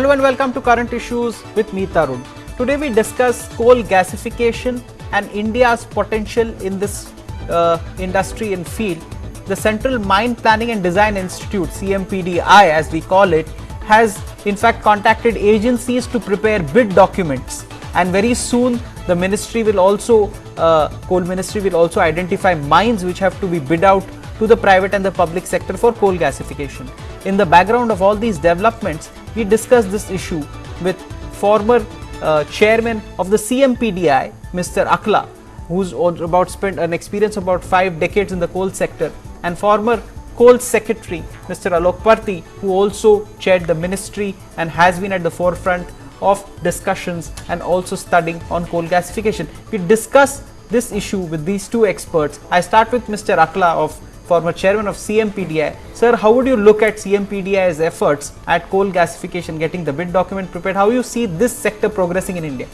Hello and welcome to Current Issues with me, Tarun. Today we discuss coal gasification and India's potential in this industry and field. The Central Mine Planning and Design Institute, CMPDI as we call it, has in fact contacted agencies to prepare bid documents, and very soon the ministry will also, coal ministry will also identify mines which have to be bid out to the private and the public sector for coal gasification. In the background of all these developments, we discussed this issue with former chairman of the CMPDI, Mr. Akla, who's spent an experience of about 5 decades in the coal sector, and former coal secretary, Mr. Alok Parti, who also chaired the ministry and has been at the forefront of discussions and also studying on coal gasification. We discuss this issue with these two experts. I start with Mr. Akla, of former chairman of CMPDI. Sir, how would you look at CMPDI's efforts at coal gasification, getting the bid document prepared? How you see this sector progressing in India?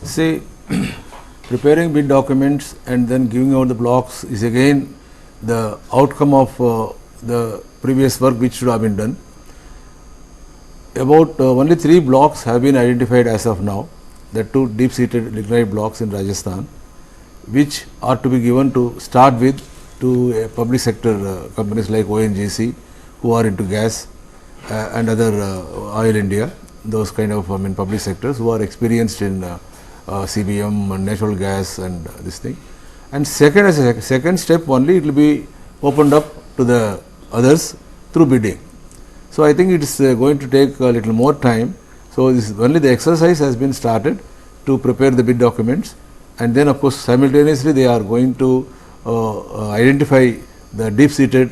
See, preparing bid documents and then giving out the blocks is again the outcome of the previous work which should have been done. About only 3 blocks have been identified as of now, the 2 deep-seated lignite blocks in Rajasthan, which are to be given to start with to public sector companies like ONGC, who are into gas and other Oil India, those kind of public sectors who are experienced in CBM and natural gas and this thing. And second, as a second step only, it will be opened up to the others through bidding. So I think it is going to take a little more time. So this only the exercise has been started to prepare the bid documents, and then of course simultaneously they are going to identify the deep-seated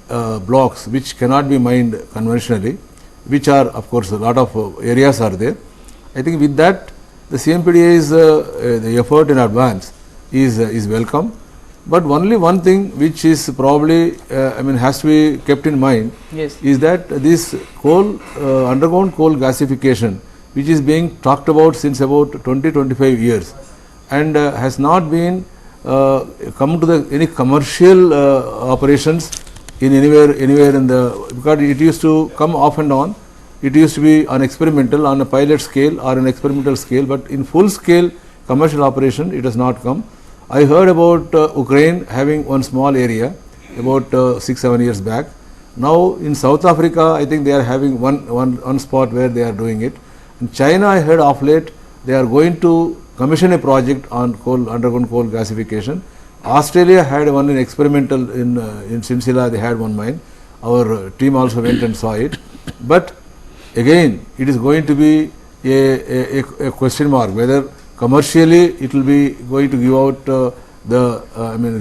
blocks which cannot be mined conventionally, which are of course a lot of areas are there. I think with that the CMPDI's the effort in advance is welcome, but only one thing which is probably has to be kept in mind, yes, is that this coal underground coal gasification, which is being talked about since about 20-25 years and has not been come to the any commercial operations in anywhere in the, because it used to come off and on. It used to be on experimental, on a pilot scale or an experimental scale, but in full scale commercial operation it has not come. I heard about Ukraine having one small area about 6-7 years back. Now in South Africa, I think they are having one spot where they are doing it. In China, I heard of late they are going to commission a project on coal, underground coal gasification. Australia had one in experimental in Simsila, they had one mine. Our team also went and saw it. But again, it is going to be a question mark whether commercially it will be going to give out the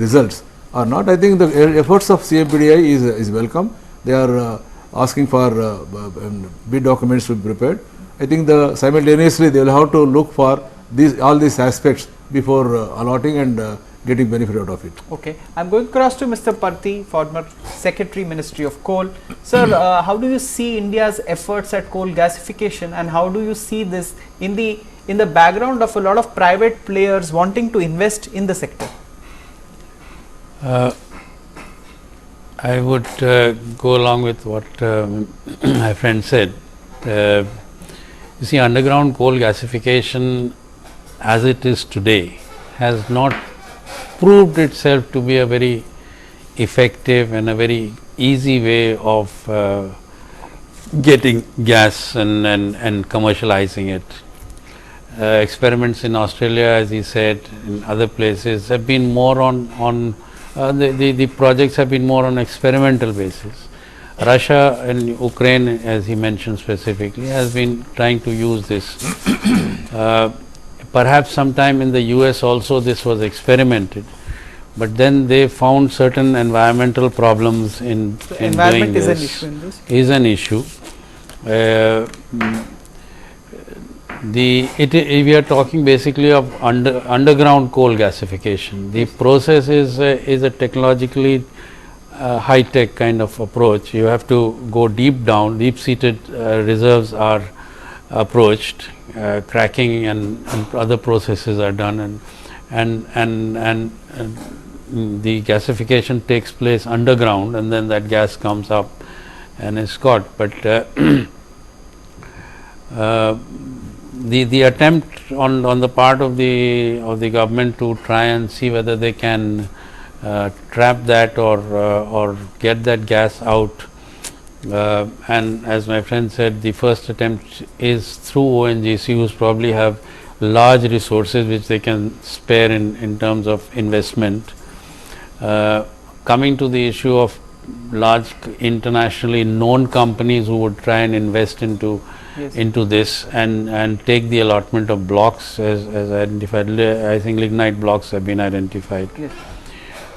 results or not. I think the efforts of CMPDI is welcome. They are asking for bid documents to be prepared. I think simultaneously they will have to look for all these aspects before allotting and getting benefit out of it. Okay, I am going across to Mr. Parti, former Secretary, Ministry of Coal. Sir, how do you see India's efforts at coal gasification, and how do you see this in the background of a lot of private players wanting to invest in the sector? I would go along with what my friend said. You see, underground coal gasification as it is today has not proved itself to be a very effective and a very easy way of getting gas and commercializing it. Experiments in Australia, as he said, in other places have been more on the projects have been more on experimental basis. Russia and Ukraine, as he mentioned specifically, has been trying to use this. Perhaps sometime in the US also this was experimented, but then they found certain environmental problems in doing this. Environment is an issue in this? Is an issue. We are talking basically of underground coal gasification. The process is a technologically high-tech kind of approach. You have to go deep down. Deep-seated reserves are approached, cracking and other processes are done, and the gasification takes place underground, and then that gas comes up and is caught. But The attempt on the part of the government to try and see whether they can trap that or get that gas out, and as my friend said, the first attempt is through ONGC, who's probably have large resources which they can spare in terms of investment. Coming to the issue of large internationally known companies who would try and invest into this and take the allotment of blocks as identified. I think lignite blocks have been identified.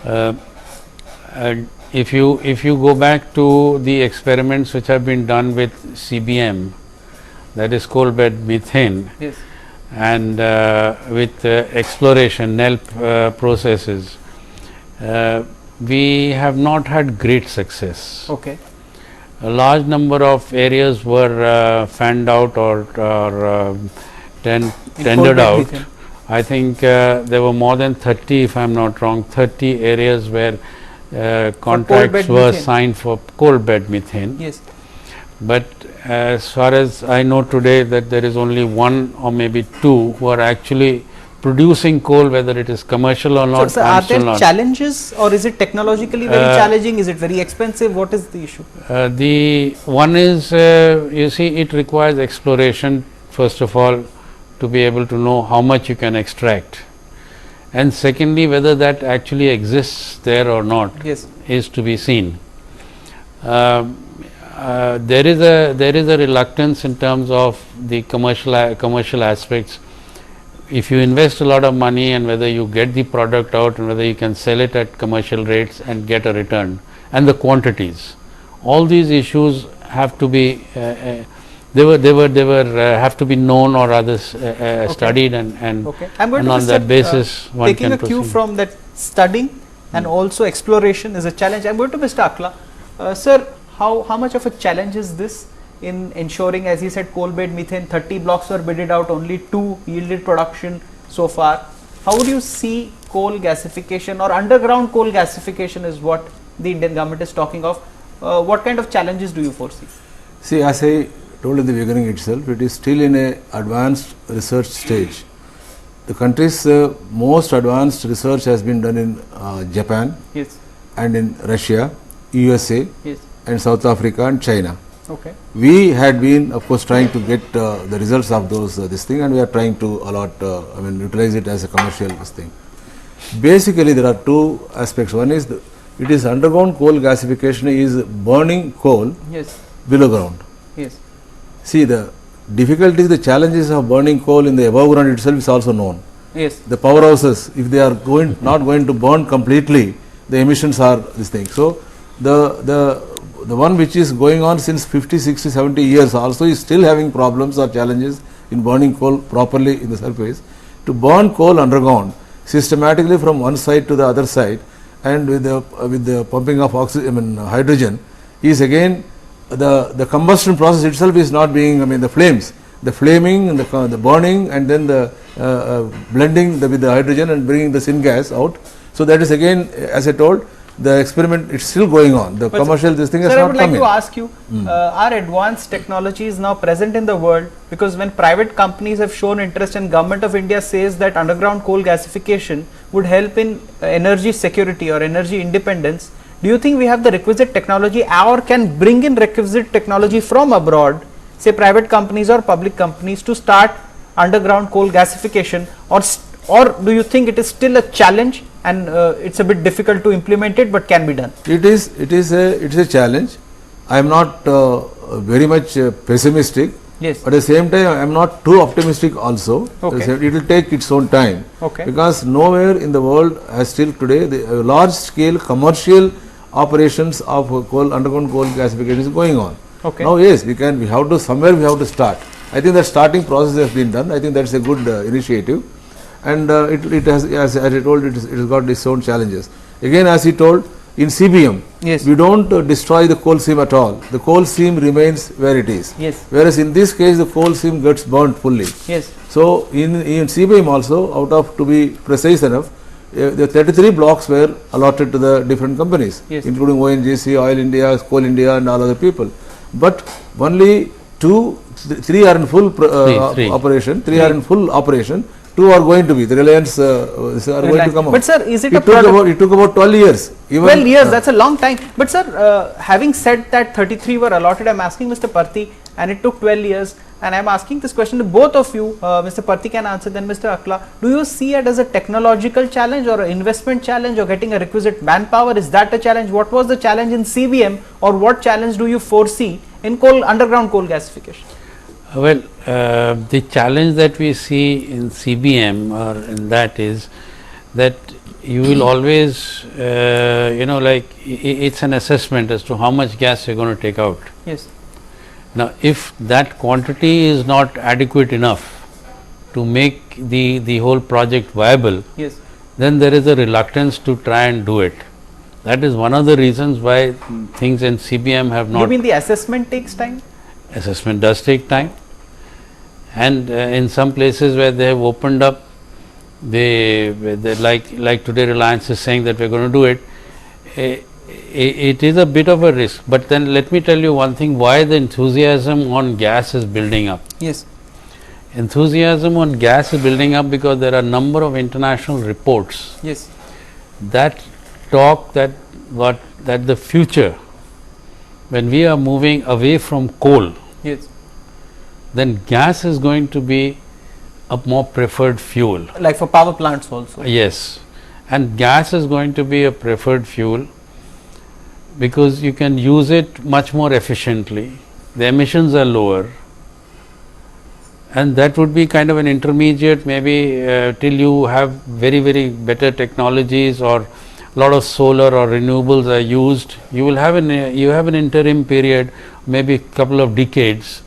And if you go back to the experiments which have been done with CBM, that is coal bed methane, and with exploration NELP processes, we have not had great success. A large number of areas were fanned out or tendered out. I think there were more than 30, if I am not wrong, 30 areas where contracts were signed for coal bed methane. But as far as I know today, that there is only one or maybe two who are actually producing coal, whether it is commercial or not. So, are there challenges, or is it technologically very challenging? Is it very expensive? What is the issue? The one is, you see, it requires exploration first of all to be able to know how much you can extract, and secondly whether that actually exists there or not is to be seen. There is a reluctance in terms of the commercial aspects. If you invest a lot of money and whether you get the product out and whether you can sell it at commercial rates and get a return, and the quantities, all these issues have to be have to be known or others studied and I'm going and to on that basis one taking can a cue proceed. from that, studying and also exploration is a challenge. I'm going to Mr. Akla. Sir, how much of a challenge is this in ensuring, as he said, coal bed methane, 30 blocks were bidded out, only 2 yielded production so far. How would you see coal gasification, or underground coal gasification is what the Indian government is talking of? What kind of challenges do you foresee? See, as I told in the beginning itself, it is still in a advanced research stage. The country's most advanced research has been done in Japan and in Russia, USA and South Africa and China. We had been, of course, trying to get the results of those this thing, and we are trying to utilize it as a commercial this thing. Basically, there are two aspects. One is it is underground coal gasification is burning coal below ground. See, the difficulties, the challenges of burning coal in the above ground itself is also known. The powerhouses, if they are not going to burn completely, the emissions are this thing. So, the one which is going on since 50, 60, 70 years also is still having problems or challenges in burning coal properly in the surface. To burn coal underground systematically from one side to the other side, and with the pumping of hydrogen, is again the combustion process itself is not being, the flames, the flaming and the burning, and then the blending with the hydrogen and bringing the syngas out. So, that is again, as I told, the experiment is still going on. The commercial this thing has not come in. I would like to ask you, are advanced technologies now present in the world? Because when private companies have shown interest and Government of India says that underground coal gasification would help in energy security or energy independence, do you think we have the requisite technology, or can bring in requisite technology from abroad, say private companies or public companies, to start underground coal gasification, or do you think it is still a challenge and it's a bit difficult to implement it, but can be done? It is a challenge. I am not very much pessimistic. But at the same time, I am not too optimistic also. It will take its own time. Because nowhere in the world has still today the large scale commercial operations of underground coal gasification is going on. Now, yes, we have to start. I think that starting process has been done. I think that's a good initiative, and it has, as I told, it has got its own challenges. Again, as he told, in CBM, we don't destroy the coal seam at all. The coal seam remains where it is. Whereas in this case, the coal seam gets burnt fully. So, in CBM also, out of, to be precise enough, the 33 blocks were allotted to the different companies, including ONGC, Oil India, Coal India and all other people. But only 2, Three are in full Three. operation, three are in full operation, two are going to be, the Reliance are going to come out. But sir, is it a It product? took about 12 years. Even, 12 years, that's a long time. But sir, having said that 33 were allotted, I'm asking Mr. Parti, and it took 12 years, and I'm asking this question to both of you. Mr. Parti can answer, then Mr. Akla. Do you see it as a technological challenge or an investment challenge or getting a requisite manpower? Is that a challenge? What was the challenge in CBM, or what challenge do you foresee in underground coal gasification? Well, the challenge that we see in CBM or in that is that you will always, it's an assessment as to how much gas you're going to take out. Yes. Now, if that quantity is not adequate enough to make the whole project viable, Yes. then there is a reluctance to try and do it. That is one of the reasons why things in CBM have You not. mean the assessment takes time? Assessment does take time, and in some places where they have opened up, they like today Reliance is saying that we are going to do it. It is a bit of a risk, but then let me tell you one thing, why the enthusiasm on gas is building up. Yes. Enthusiasm on gas is building up because there are a number of international reports Yes. that talk that the future, when we are moving away from coal, Yes. then gas is going to be a more preferred fuel. Like for power plants also. Yes, and gas is going to be a preferred fuel because you can use it much more efficiently. The emissions are lower, and that would be kind of an intermediate, maybe till you have very better technologies or a lot of solar or renewables are used. You will have an interim period, maybe a couple of decades,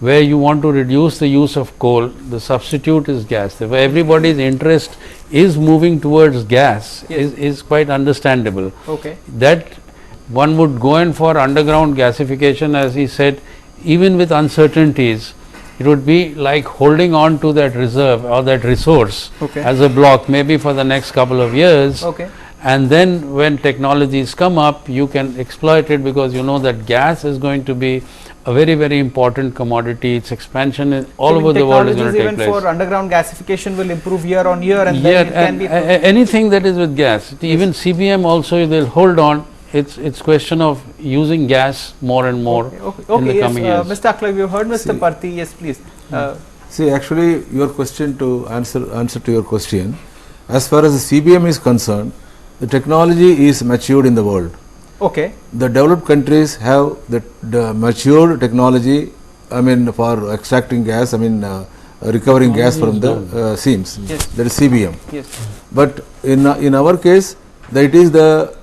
where you want to reduce the use of coal. The substitute is gas. Therefore, everybody's interest is moving towards gas. Yes. is quite understandable. Okay. That one would go in for underground gasification, as he said, even with uncertainties. It would be like holding on to that reserve or that resource Okay. as a block, maybe for the next couple of years. Okay. And then when technologies come up, you can exploit it, because you know that gas is going to be a very important commodity. Its expansion all over the world is going to take Even place. for underground gasification will improve year on year, and then it can be. Anything that is with gas, even CBM also, they'll hold on. It's question of using gas more and more in the coming years. Mr. Akla, you heard Mr. Parti. Yes, please. See, actually, your question to answer to your question, as far as the CBM is concerned, the technology is matured in the world. Okay. The developed countries have the matured technology, I mean, for extracting gas, I mean, recovering gas from the seams. Yes. That is CBM. Yes. But in our case, it is the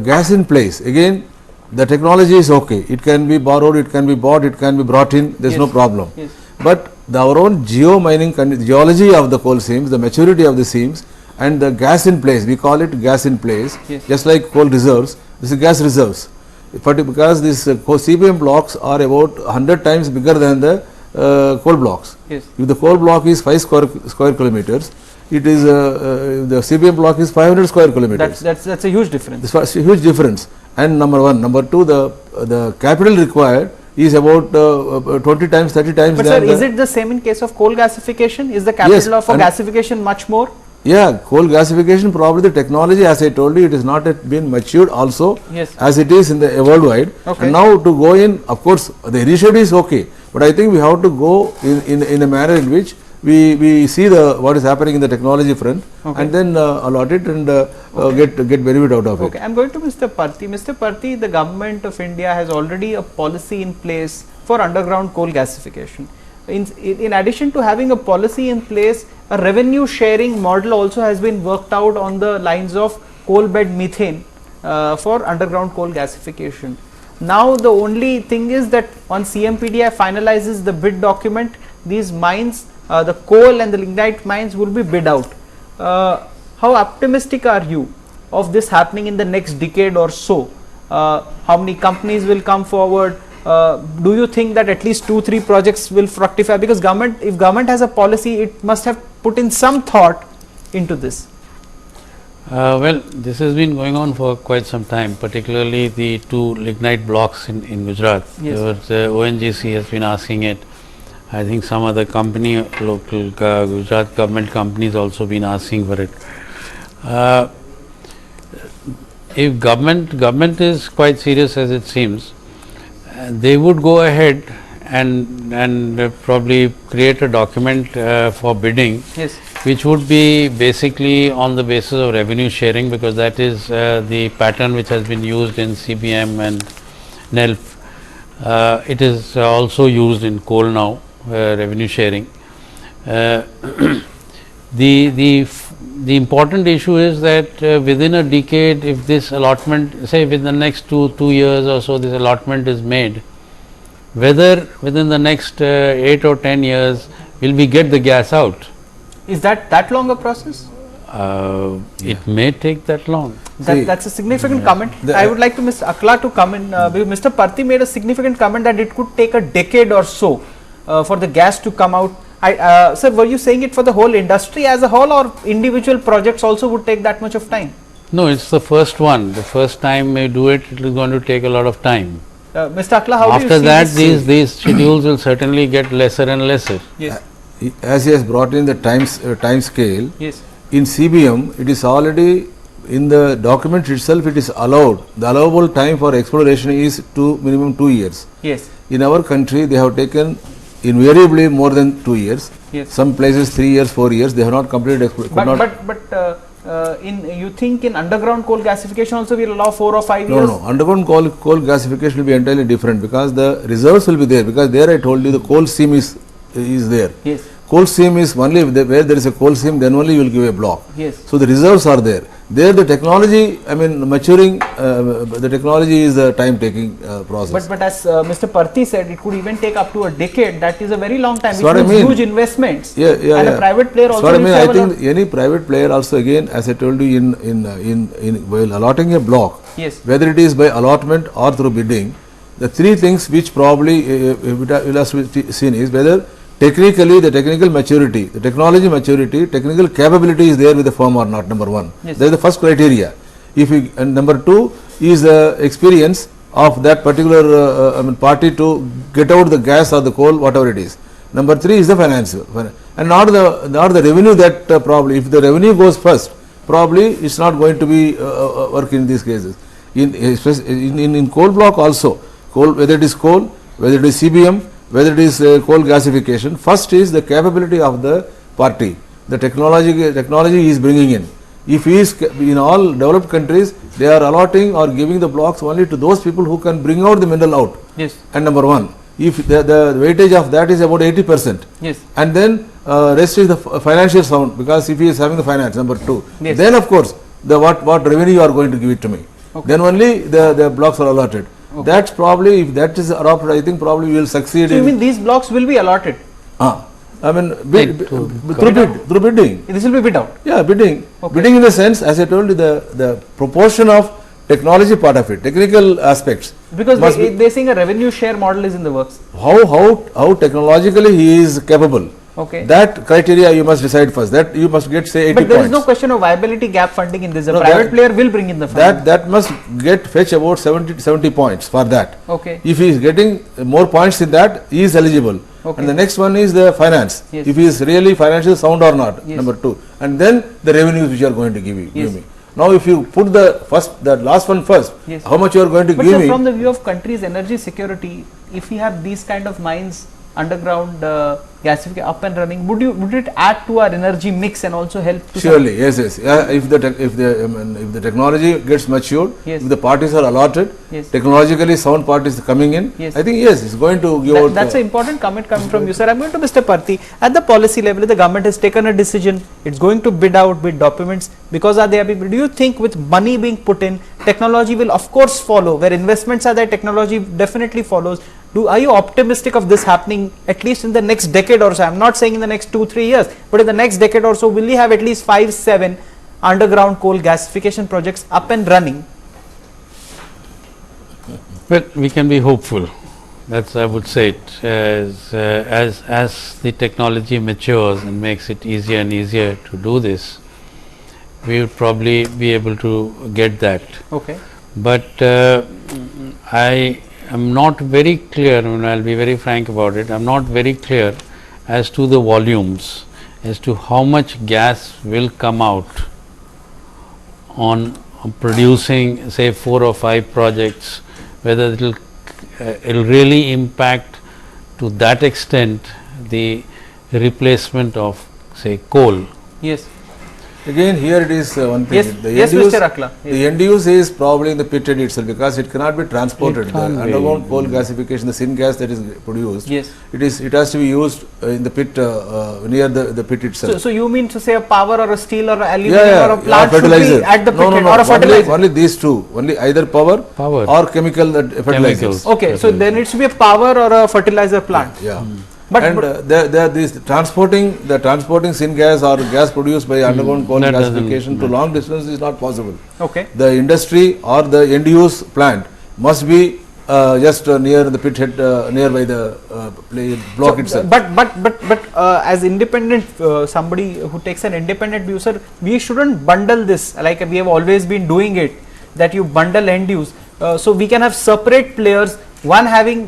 gas in place. Again, the technology is okay. It can be borrowed, it can be bought, it can be brought in. There is no Yes. problem. Yes. But our own geology of the coal seams, the maturity of the seams, and the gas in place, we call it gas in place, Yes. just like coal reserves, this is gas reserves. Because these CBM blocks are about 100 times bigger than the coal blocks. Yes. If the coal block is 5 square kilometers, it is the CBM block is 500 square kilometers. That's a huge difference. This is a huge difference. And number one, number two, the capital required is about 20 times, 30 times. But sir, is it the same in case of coal gasification? Is the capital for gasification much more? Yeah, coal gasification, probably the technology, as I told you, it is not yet been matured also, Yes. as it is in the worldwide. Okay. And now to go in, of course, the initiative is okay, but I think we have to go in a manner in which we see what is happening in the technology front, Okay. and then allot it and get benefit out of it. Okay, I'm going to Mr. Parti. Mr. Parti, the government of India has already a policy in place for underground coal gasification. In addition to having a policy in place, a revenue sharing model also has been worked out on the lines of coal bed methane for underground coal gasification. Now the only thing is that once CMPDI finalizes the bid document, these mines, the coal and the lignite mines will be bid out. How optimistic are you of this happening in the next decade or so? How many companies will come forward? Do you think that at least 2-3 projects will fructify? Because if government has a policy, it must have put in some thought into this. Well, this has been going on for quite some time, particularly the 2 lignite blocks in Gujarat. Yes. The ONGC has been asking it. I think some other company, local Gujarat government companies also been asking for it. If government is quite serious as it seems, they would go ahead and probably create a document for bidding, Yes. which would be basically on the basis of revenue sharing, because that is the pattern which has been used in CBM and NELP. It is also used in coal now, revenue sharing. The important issue is that within a decade, if this allotment, say within the next two years or so, this allotment is made, whether within the next 8 or 10 years will we get the gas out. Is that long a process? It may take that long. See, That's a significant comment. the- I would like to Mr. Akla to come in. Mr. Parthi made a significant comment that it could take a decade or so for the gas to come out. Sir, were you saying it for the whole industry as a whole, or individual projects also would take that much of time? No, it's the first one. The first time we do it, it is going to take a lot of time. Mr. Akla, how do you After see that, this? these schedules will certainly get lesser and lesser. Yes, As he has brought in the time scale, yes, in CBM, it is already in the document itself, it is allowed. The allowable time for exploration is minimum 2 years. yes, In our country, they have taken invariably more than 2 years. yes. Some places 3 years, 4 years. They have not completed exploration. You think in underground coal gasification also will allow 4 or 5 No, years? no. Underground coal gasification will be entirely different, because the reserves will be there. Because there I told you the coal seam is there. Yes, Coal seam is only where there is a coal seam, then only you will give a block. yes. So the reserves are there. There the technology, I mean maturing, the technology is a time taking process. But as Mr. Parthi said, it could even take up to a decade. That is a very long time. That's Which what I means mean. huge investments. Yeah, and a private player That's also what I needs mean. to I have a lot- think any private player also, again, as I told you, while allotting a block, Yes, whether it is by allotment or through bidding, the three things which probably will have to be seen is whether technically the technical maturity, the technology maturity, technical capability is there with the firm or not, number one. Yes. That is the first criteria. And number two is the experience of that particular party to get out the gas or the coal, whatever it is. Number three is the finance, and not the revenue that probably, if the revenue goes first, probably it's not going to be work in these cases. In coal block also, whether it is coal, whether it is CBM, whether it is coal gasification, first is the capability of the party, the technology he is bringing in. If he is, in all developed countries, they are allotting or giving the blocks only to those people who can bring out the mineral out. yes, And number one, if the weightage of that is about 80%, yes, and then rest is the financial sound, because if he is having the finance, number two, Yes. then of course the what revenue you are going to give it to me, Okay. then only the blocks are allotted. That's probably, if that is adopted, I think probably we will succeed So you in. mean these blocks will be allotted? I mean, through bidding. This will be bid out. Yeah, bidding. Okay. Bidding in the sense, as I told you, the proportion of technology part of it, technical aspects. Because must they're saying a revenue share model is in the works. How technologically he is capable. Okay. That criteria you must decide first. That you must get, say, 80 But there points. is no question of viability gap funding in this. A No, private that- player will bring in the funding. That must fetch about 70 points for that. Okay. If he is getting more points in that, he is eligible. Okay. And the next one is the finance. Yes. If he is really financially sound or not, Yes. number two. And then the revenues which you are going to give Yes. me. Now, if you put the last one first, Yes. how much you are going to But give sir, me? from the view of country's energy security, if we have these kind of mines, underground gasification up and running, would it add to our energy mix and also help to some- Surely, yes. If the technology gets matured, Yes. if the parties are allotted, Yes. technologically sound parties coming in, Yes. I think yes, it's going to give out. That's an important comment coming from you, sir. I'm going to Mr. Parthi. At the policy level, the government has taken a decision. It's going to bid out with documents because are they? Do you think with money being put in, technology will of course follow? Where investments are there, technology definitely follows. Are you optimistic of this happening at least in the next decade or so? I'm not saying in the next 2-3 years, but in the next decade or so, will we have at least 5-7 underground coal gasification projects up and running? Well, we can be hopeful. That's, I would say it, as the technology matures and makes it easier and easier to do this, we would probably be able to get that. Okay. But am not very clear, and I'll be very frank about it, I'm not very clear as to the volumes, as to how much gas will come out on producing say 4 or 5 projects, whether it'll really impact to that extent the replacement of say coal. Yes. Again, here it is one thing. Yes, The yes, end use, Mr. Akla. Yes. The end use is probably in the pit head itself, because it cannot be transported. It The can't be. underground coal gasification, the syngas that is produced, Yes. it has to be used in the pit near the pit itself. So you mean to say a power or a steel or a aluminum Yeah, or a plant should fertilizer. be at the pit No, head, no, or a fertilizer? only these two, only either power or chemical fertilizers. Chemicals. Okay, so there needs to be a power or a fertilizer plant. Yeah. But- And this transporting syngas or gas produced by underground coal That doesn't- gasification to long distance is not possible. Okay. The industry or the end use plant must be just near the pit head, nearby the block itself. But as independent somebody who takes an independent view, sir, we shouldn't bundle this like we have always been doing it, that you bundle end use. So we can have separate players, one having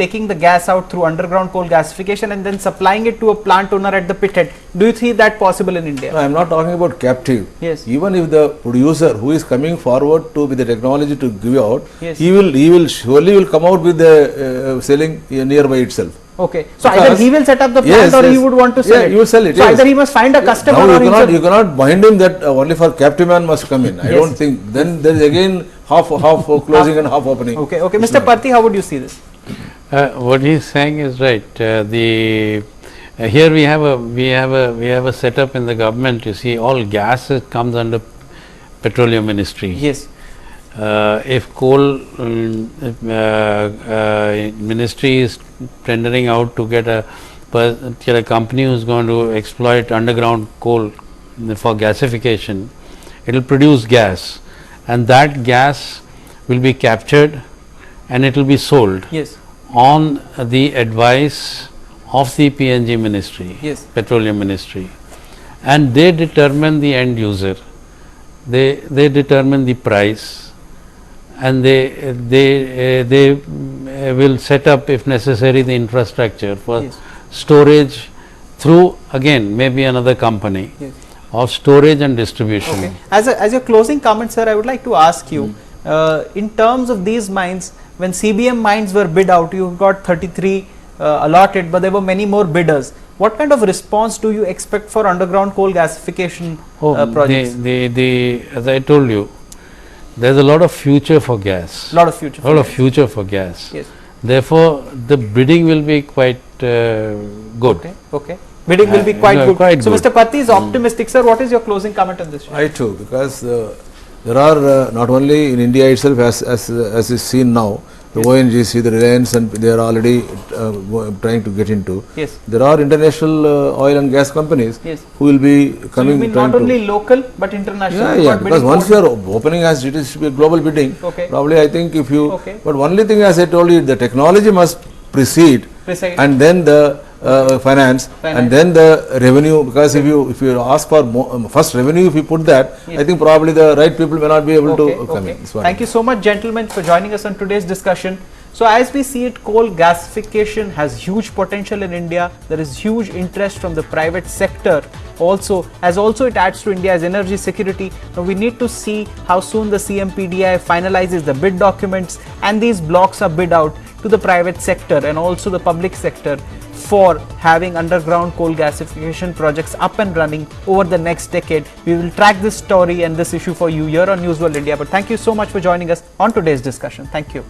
taking the gas out through underground coal gasification and then supplying it to a plant owner at the pit head. Do you see that possible in India? No, I am not talking about captive. Yes. Even if the producer who is coming forward to with the technology to give out, Yes. he will surely will come out with the selling nearby itself. Okay, so Because- either he will set up the plant Yes, or he yes. would want to sell Yeah, it. you will sell it, So yes. either he must find a customer Now or himself. you cannot bind him that only for captive man must come in. I Yes. don't think. Then there is again half closing and half opening. Okay, okay, It's Mr. not. Parthi, how would you see this? What he is saying is right. Here we have a setup in the government. You see, all gas comes under Petroleum Ministry. Yes. If coal ministry is tendering out to get a company who is going to exploit underground coal for gasification, it will produce gas, and that gas will be captured and it will be sold Yes. on the advice of the PNG ministry, Yes. Petroleum Ministry, and they determine the end user. They determine the price, and they will set up, if necessary, the infrastructure for Yes. storage through again maybe another company Yes. of storage and distribution. Okay. As your closing comment, sir, I would like to ask you, in terms of these mines, when CBM mines were bid out, you got 33 allotted, but there were many more bidders. What kind of response do you expect for underground coal gasification projects? As I told you, there's a lot of future for gas. Lot of future. A lot of future for gas. Yes. Therefore, the bidding will be quite good. Okay. Okay. Bidding will be quite Yeah, good. quite So, good. Mr. Patti is optimistic, sir. What is your closing comment on this? I too, because there are not only in India itself as is seen now, the ONGC, the Reliance, and they are already trying to get into. Yes. There are international oil and gas companies Yes. who will be So you coming. mean trying not to- only local but international? Yeah, You've yeah. got Because bidding once you are opening as it is to be a global bidding, Okay. probably I think if you. Okay. But only thing, as I told you, the technology must precede, Precede. and then the finance, and then the revenue. Because if you ask for first revenue, if you put that, Yes. I think probably the right people may not be able Okay, to come okay. in. That's what I Thank you so much, gentlemen, for joining us on today's discussion. So as we see it, coal gasification has huge potential in India. There is huge interest from the private sector also, as also it adds to India's energy security. Now we need to see how soon the CMPDI finalizes the bid documents and these blocks are bid out to the private sector and also the public sector for having underground coal gasification projects up and running over the next decade. We will track this story and this issue for you here on News World India. But thank you so much for joining us on today's discussion. Thank you.